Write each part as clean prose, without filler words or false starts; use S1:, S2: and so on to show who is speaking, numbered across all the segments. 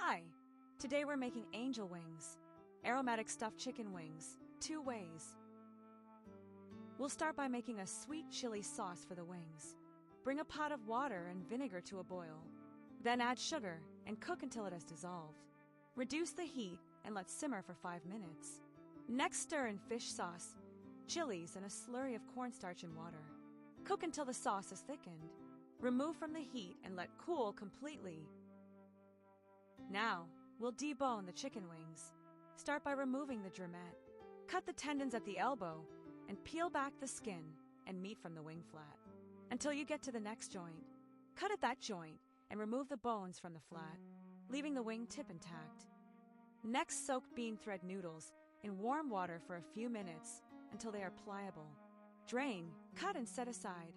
S1: Hi! Today we're making angel wings, aromatic stuffed chicken wings, 2 ways. We'll start by making a sweet chili sauce for the wings. Bring a pot of water and vinegar to a boil. Then add sugar and cook until it has dissolved. Reduce the heat and let simmer for 5 minutes. Next, stir in fish sauce, chilies, and a slurry of cornstarch and water. Cook until the sauce is thickened. Remove from the heat and let cool completely. Now, we'll debone the chicken wings. Start by removing the drumette. Cut the tendons at the elbow and peel back the skin and meat from the wing flat until you get to the next joint. Cut at that joint and remove the bones from the flat, leaving the wing tip intact. Next, soak bean thread noodles in warm water for a few minutes until they are pliable. Drain, cut, and set aside.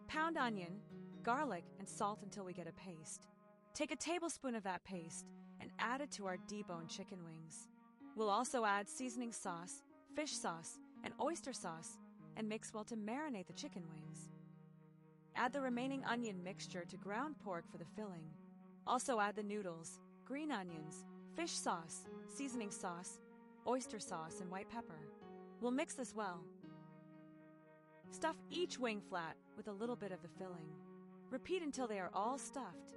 S1: Pound onion, garlic, and salt until we get a paste. Take a tablespoon of that paste and add it to our deboned chicken wings. We'll also add seasoning sauce, fish sauce, and oyster sauce and mix well to marinate the chicken wings. Add the remaining onion mixture to ground pork for the filling. Also add the noodles, green onions, fish sauce, seasoning sauce, oyster sauce, and white pepper. We'll mix this well. Stuff each wing flat with a little bit of the filling. Repeat until they are all stuffed.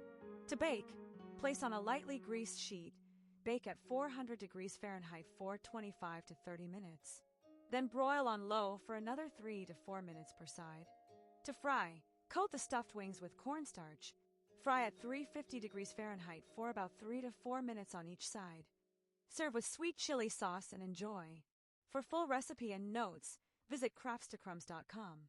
S1: To bake, place on a lightly greased sheet. Bake at 400 degrees Fahrenheit for 25 to 30 minutes. Then broil on low for another 3 to 4 minutes per side. To fry, coat the stuffed wings with cornstarch. Fry at 350 degrees Fahrenheit for about 3 to 4 minutes on each side. Serve with sweet chili sauce and enjoy. For full recipe and notes, visit crumbs.com.